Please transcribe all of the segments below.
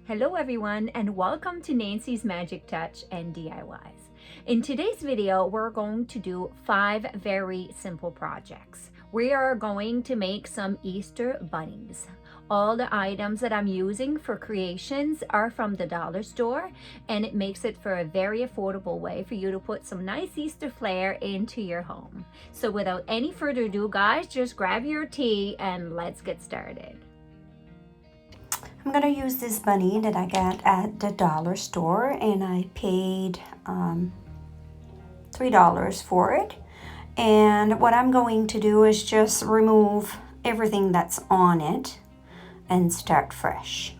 Hello everyone and welcome to Nancy's Magic Touch and DIYs. In today's video, we're going to do 5 very simple projects. We are going to make some Easter bunnies. All the items that I'm using for creations are from the dollar store, and it makes it for a very affordable way for you to put some nice Easter flair into your home. So without any further ado, guys, just grab your tea and let's get started. I'm going to use this bunny that I got at the dollar store, and I paid $3 for it. And what I'm going to do is just remove everything that's on it and start fresh.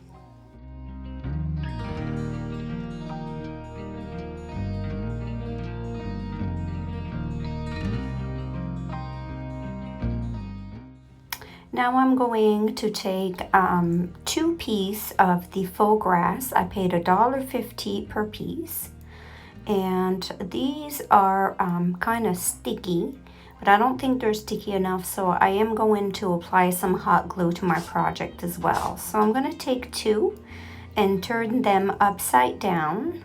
Now I'm going to take 2 pieces of the faux grass. I paid $1.50 per piece. And these are kind of sticky, but I don't think they're sticky enough, so I am going to apply some hot glue to my project as well. So I'm going to take 2 and turn them upside down.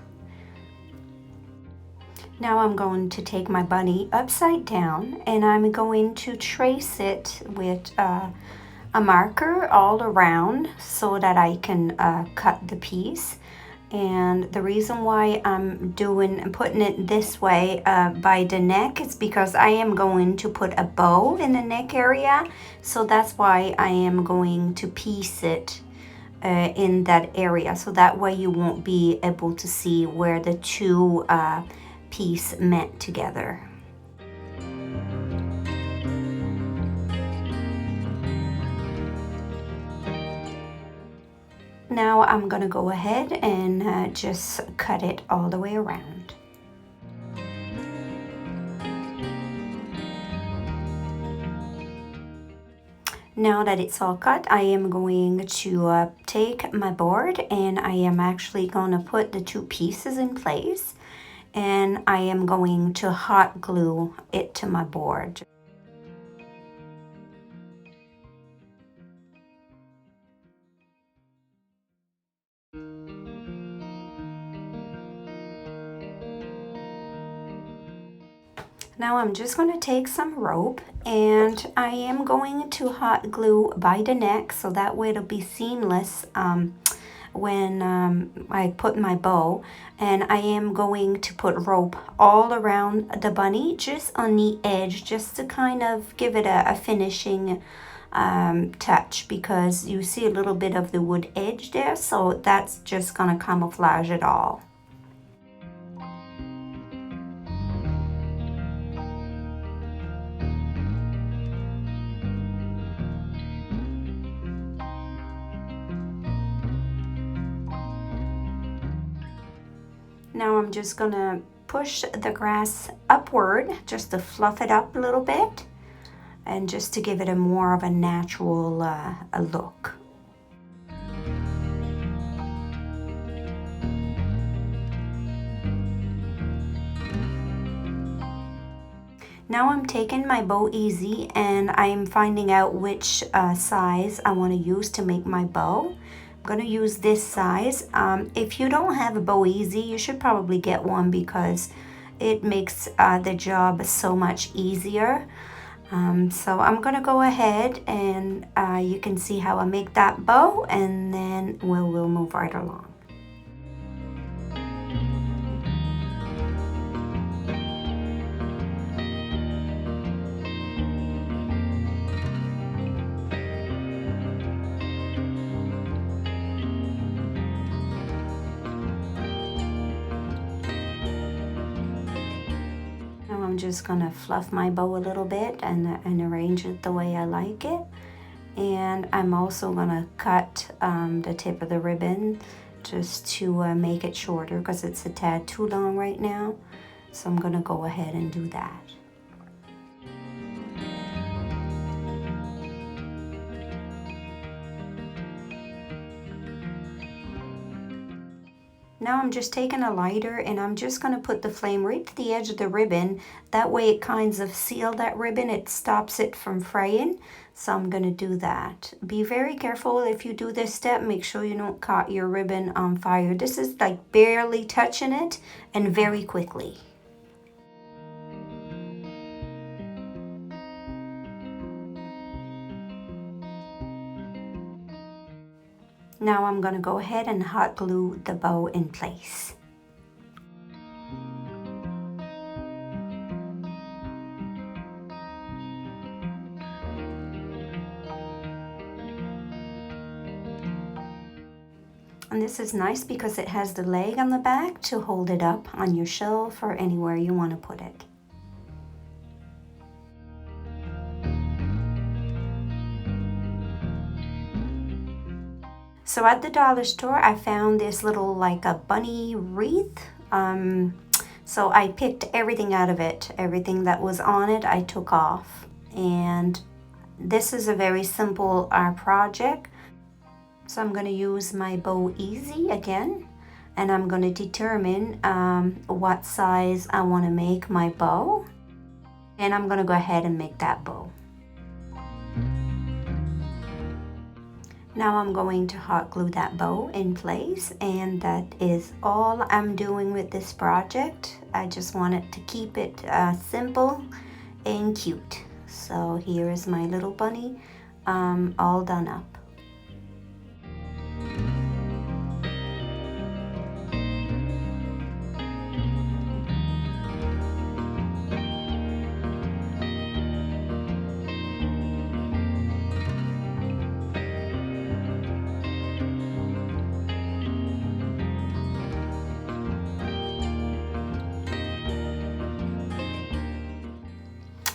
Now I'm going to take my bunny upside down, and I'm going to trace it with a marker all around so that I can cut the piece. And the reason why I'm putting it this way by the neck is because I am going to put a bow in the neck area. So that's why I am going to piece it in that area. So that way you won't be able to see where the 2 pieces met together. Now I'm going to go ahead and just cut it all the way around. Now that it's all cut, I am going to take my board, and I am actually going to put the 2 pieces in place, and I am going to hot glue it to my board. Now I'm just going to take some rope, and I am going to hot glue by the neck so that way it'll be seamless when I put my bow. And I am going to put rope all around the bunny, just on the edge, just to kind of give it a finishing touch, because you see a little bit of the wood edge there, so that's just going to camouflage it all. Now I'm just gonna push the grass upward just to fluff it up a little bit, and just to give it a more of a natural look. Now I'm taking my bow easy, and I'm finding out which size I want to use to make my bow. I'm going to use this size. If you don't have a bow easy, you should probably get one, because it makes the job so much easier. So I'm going to go ahead, and you can see how I make that bow, and then we'll move right along. I'm just gonna fluff my bow a little bit and arrange it the way I like it. And I'm also gonna cut the tip of the ribbon just to make it shorter, because it's a tad too long right now. So I'm gonna go ahead and do that. Now I'm just taking a lighter and I'm just going to put the flame right to the edge of the ribbon. That way it kinds of seals that ribbon. It stops it from fraying. So I'm going to do that. Be very careful if you do this step. Make sure you don't caught your ribbon on fire. This is like barely touching it and very quickly. Now I'm going to go ahead and hot glue the bow in place. And this is nice because it has the leg on the back to hold it up on your shelf or anywhere you want to put it. So at the dollar store, I found this little like a bunny wreath. So I picked everything out of it. Everything that was on it, I took off. And this is a very simple project. So I'm going to use my bow easy again. And I'm going to determine what size I want to make my bow. And I'm going to go ahead and make that bow. Now I'm going to hot glue that bow in place, and that is all I'm doing with this project. I just wanted to keep it simple and cute. So here is my little bunny all done up.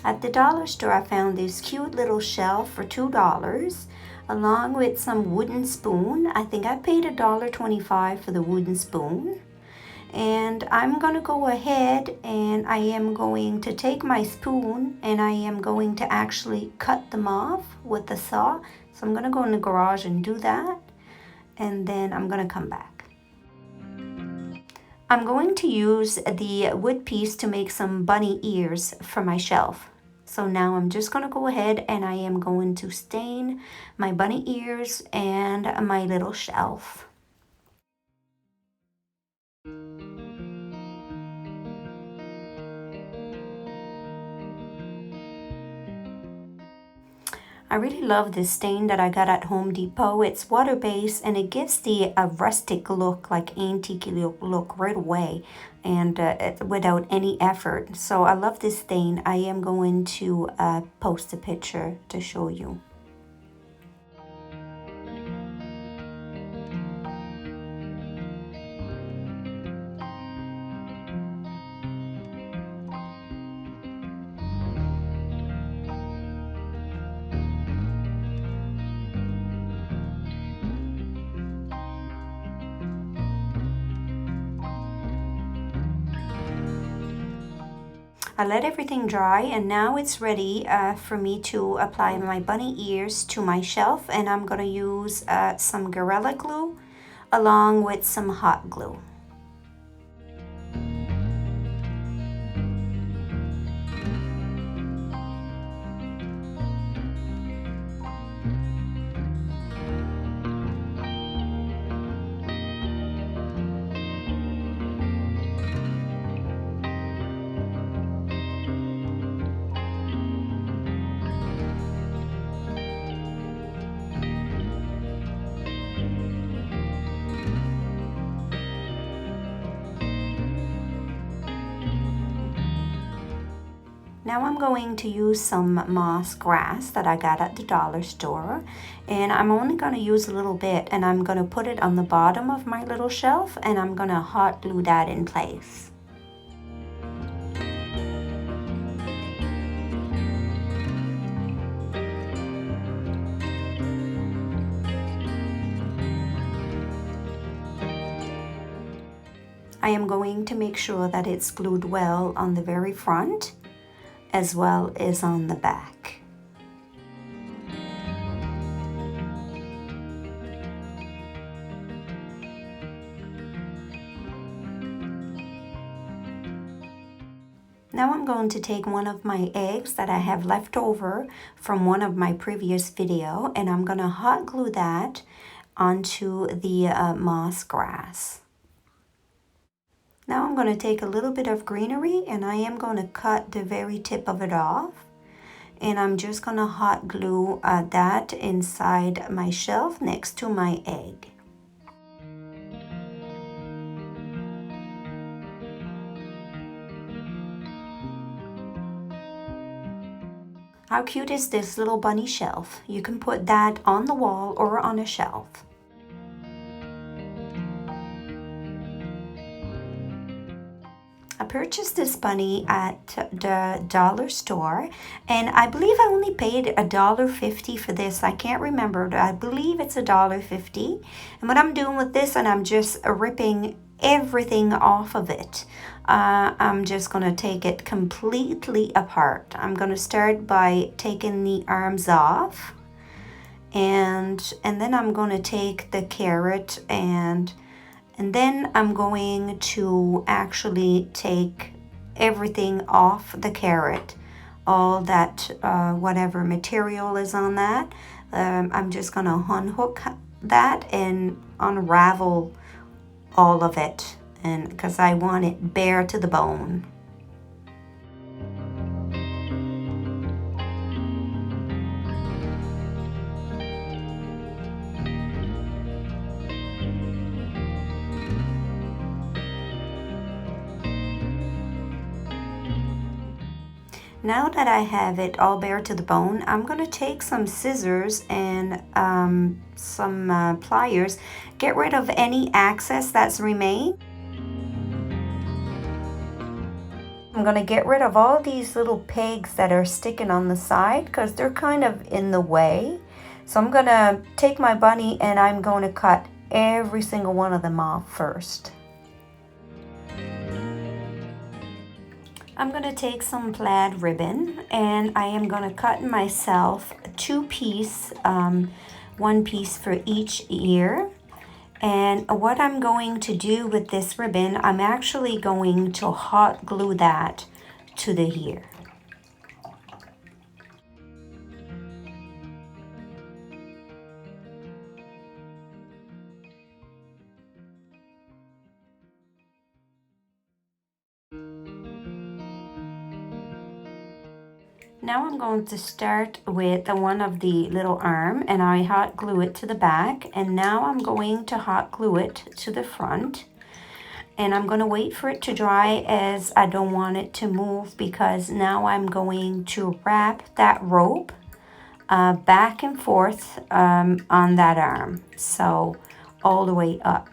At the dollar store, I found this cute little shelf for $2, along with some wooden spoon. I think I paid $1.25 for the wooden spoon. And I'm gonna go ahead and I am going to take my spoon and I am going to actually cut them off with the saw. So I'm gonna go in the garage and do that, and then I'm gonna come back. I'm going to use the wood piece to make some bunny ears for my shelf. So now I'm just going to go ahead and I am going to stain my bunny ears and my little shelf. I really love this stain that I got at Home Depot. It's water-based and it gives the rustic look, like antique look right away, and without any effort. So I love this stain. I am going to post a picture to show you. I let everything dry and now it's ready for me to apply my bunny ears to my shelf, and I'm going to use some Gorilla Glue along with some hot glue. Now I'm going to use some moss grass that I got at the dollar store, and I'm only going to use a little bit, and I'm going to put it on the bottom of my little shelf, and I'm going to hot glue that in place. I am going to make sure that it's glued well on the very front as well as on the back. Now I'm going to take one of my eggs that I have left over from one of my previous video, and I'm going to hot glue that onto the moss grass. Now I'm going to take a little bit of greenery and I am going to cut the very tip of it off. And I'm just going to hot glue that inside my shelf next to my egg. How cute is this little bunny shelf? You can put that on the wall or on a shelf. I purchased this bunny at the dollar store, and I believe I only paid $1.50 for this. I can't remember, but I believe it's $1.50. And what I'm doing with this, and I'm just ripping everything off of it. I'm just going to take it completely apart. I'm going to start by taking the arms off, and then I'm going to take the carrot and then I'm going to actually take everything off the carrot, all that whatever material is on that. I'm just going to unhook that and unravel all of it, and because I want it bare to the bone. Now that I have it all bare to the bone, I'm going to take some scissors and some pliers, get rid of any excess that's remained. I'm going to get rid of all these little pegs that are sticking on the side because they're kind of in the way. So I'm going to take my bunny and I'm going to cut every single one of them off first. I'm going to take some plaid ribbon and I am going to cut myself two pieces, one piece for each ear. And what I'm going to do with this ribbon, I'm actually going to hot glue that to the ear. Now I'm going to start with the one of the little arm and I hot glue it to the back, and now I'm going to hot glue it to the front, and I'm going to wait for it to dry as I don't want it to move, because now I'm going to wrap that rope back and forth on that arm, so all the way up.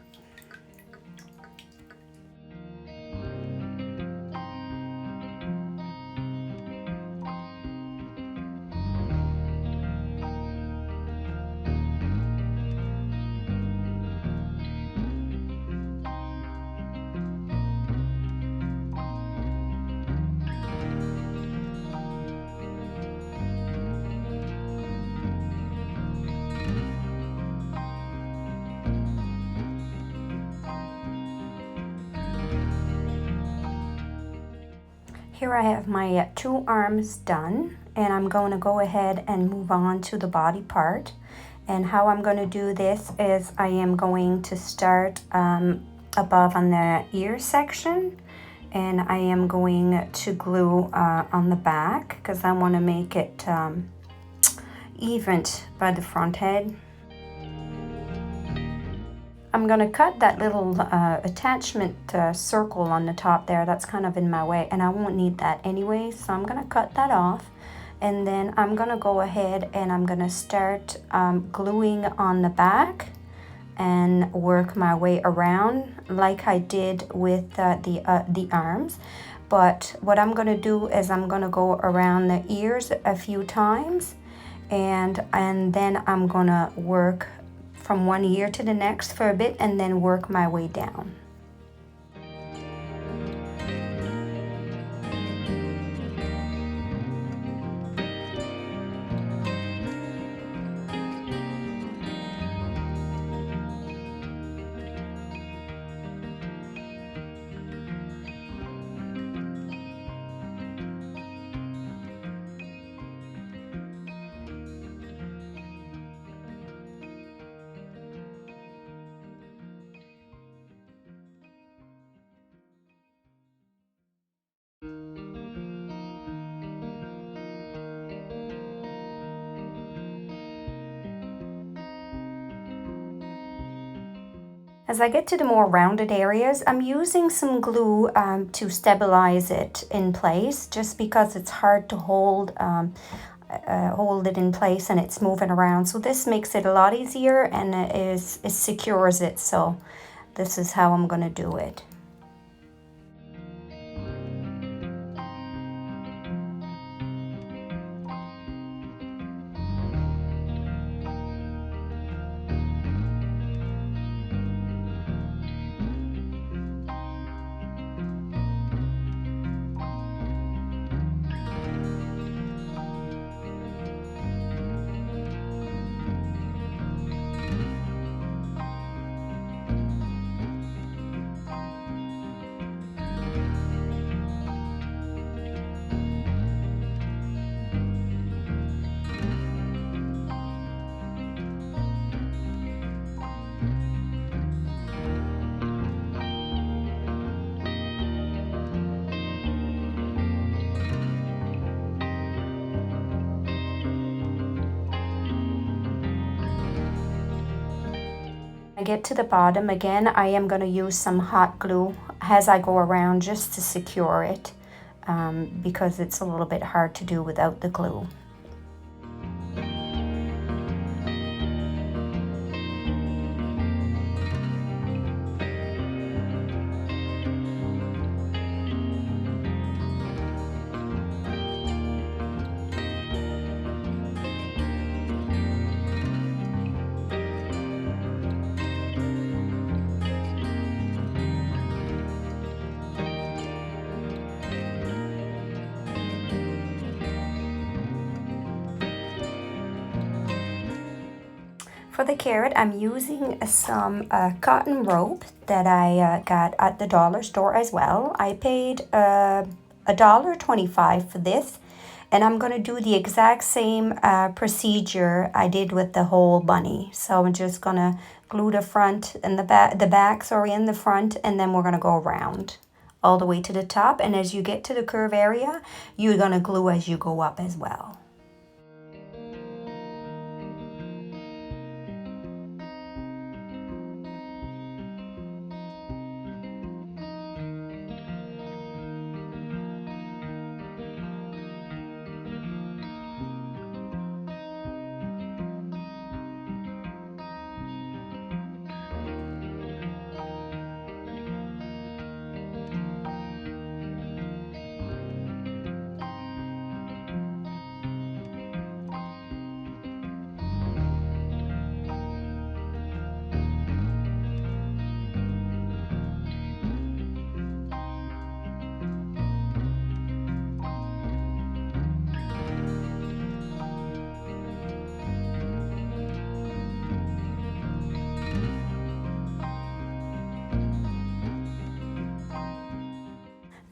Here I have my two arms done, and I'm going to go ahead and move on to the body part. And how I'm going to do this is I am going to start above on the ear section, and I am going to glue on the back because I want to make it even by the front head. I'm going to cut that little attachment circle on the top there. That's kind of in my way, and I won't need that anyway, so I'm going to cut that off. And then I'm going to go ahead and I'm going to start gluing on the back and work my way around like I did with the arms. But what I'm going to do is I'm going to go around the ears a few times, and then I'm going to work from one ear to the next for a bit and then work my way down. As I get to the more rounded areas, I'm using some glue to stabilize it in place, just because it's hard to hold it in place and it's moving around. So this makes it a lot easier, and it secures it. So this is how I'm going to do it. I get to the bottom again, I am going to use some hot glue as I go around, just to secure it, because it's a little bit hard to do without the glue. For the carrot, I'm using some cotton rope that I got at the dollar store as well. I paid $1.25 for this, and I'm going to do the exact same procedure I did with the whole bunny. So I'm just going to glue the front and the back, sorry, in the front, and then we're going to go around all the way to the top. And as you get to the curve area, you're going to glue as you go up as well.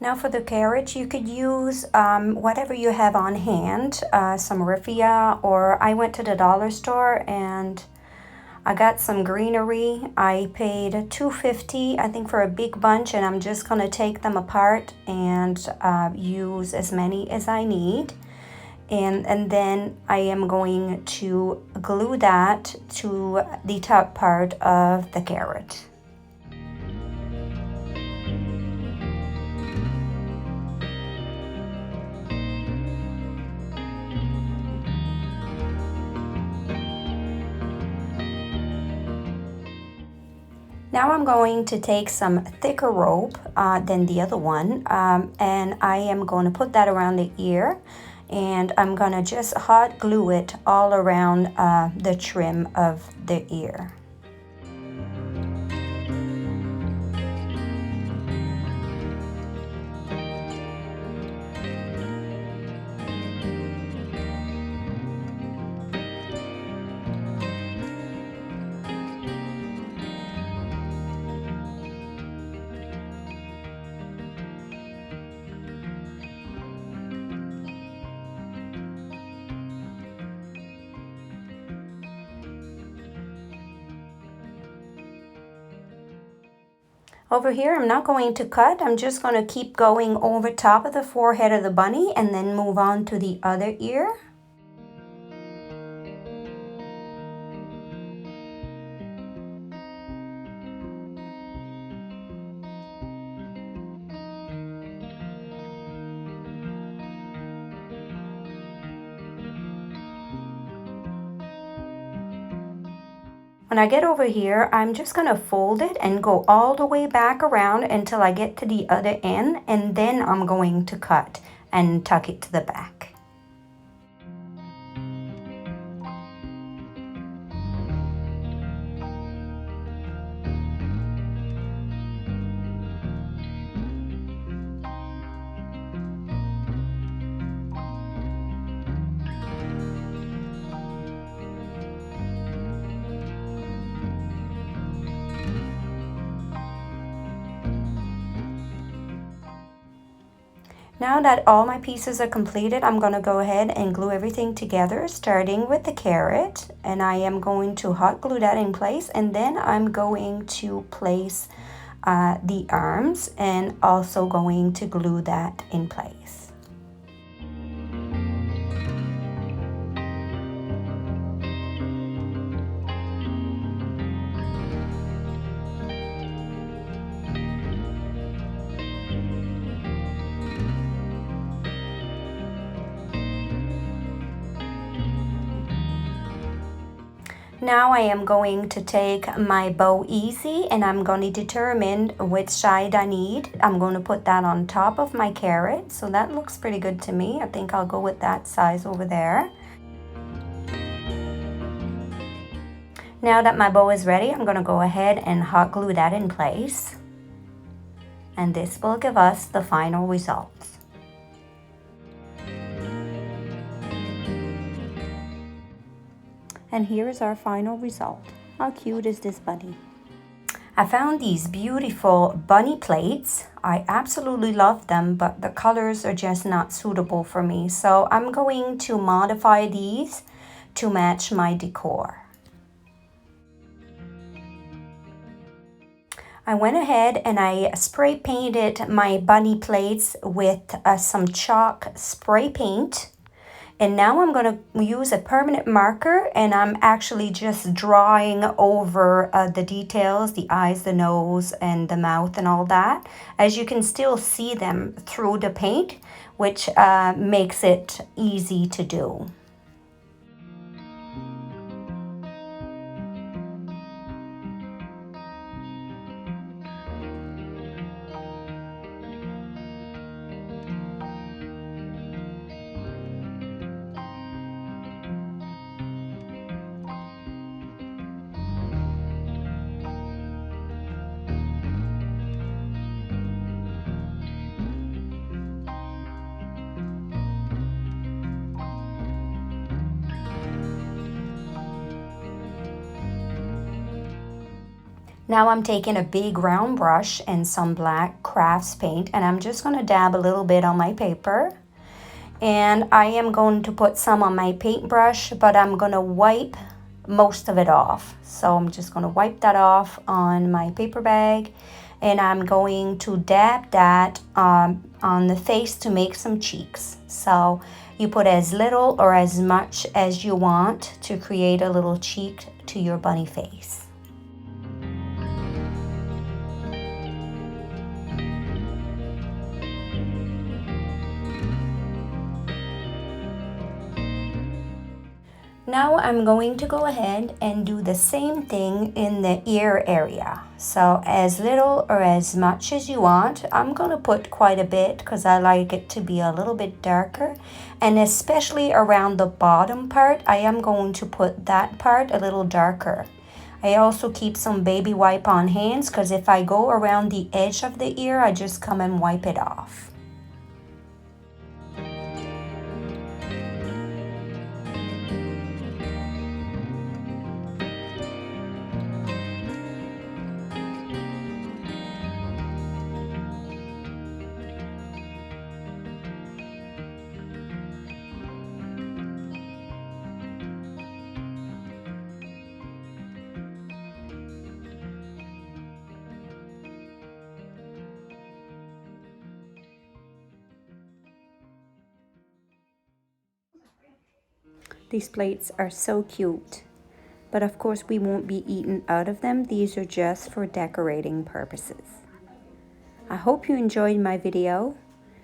Now for the carrot, you could use whatever you have on hand, some raffia, or I went to the dollar store and I got some greenery. I paid $2.50, I think, for a big bunch, and I'm just going to take them apart and use as many as I need. And then I am going to glue that to the top part of the carrot. Now I'm going to take some thicker rope than the other one, and I am going to put that around the ear, and I'm going to just hot glue it all around the trim of the ear. Over here, I'm not going to cut. I'm just going to keep going over top of the forehead of the bunny and then move on to the other ear. When I get over here, I'm just gonna fold it and go all the way back around until I get to the other end, and then I'm going to cut and tuck it to the back. Now that all my pieces are completed, I'm going to go ahead and glue everything together, starting with the carrot. And I am going to hot glue that in place, and then I'm going to place the arms and also going to glue that in place. Now I am going to take my bow easy and I'm going to determine which side I need. I'm going to put that on top of my carrot. So that looks pretty good to me. I think I'll go with that size over there. Now that my bow is ready, I'm going to go ahead and hot glue that in place. And this will give us the final results. And here is our final result. How cute is this bunny? I found these beautiful bunny plates. I absolutely love them, but the colors are just not suitable for me. So I'm going to modify these to match my decor. I went ahead and I spray painted my bunny plates with some chalk spray paint. And now I'm going to use a permanent marker, and I'm actually just drawing over the details, the eyes, the nose, and the mouth and all that. As you can still see them through the paint, which makes it easy to do. Now I'm taking a big round brush and some black crafts paint, and I'm just going to dab a little bit on my paper. And I am going to put some on my paintbrush, but I'm going to wipe most of it off. So I'm just going to wipe that off on my paper bag, and I'm going to dab that on the face to make some cheeks. So you put as little or as much as you want to create a little cheek to your bunny face. Now I'm going to go ahead and do the same thing in the ear area. So as little or as much as you want. I'm going to put quite a bit because I like it to be a little bit darker. And especially around the bottom part, I am going to put that part a little darker. I also keep some baby wipe on hands because if I go around the edge of the ear, I just come and wipe it off. These plates are so cute, but of course we won't be eating out of them. These are just for decorating purposes. I hope you enjoyed my video.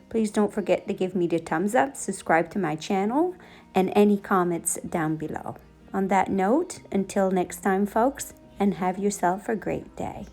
Please don't forget to give me the thumbs up, subscribe to my channel, and any comments down below. On that note, until next time, folks, and have yourself a great day.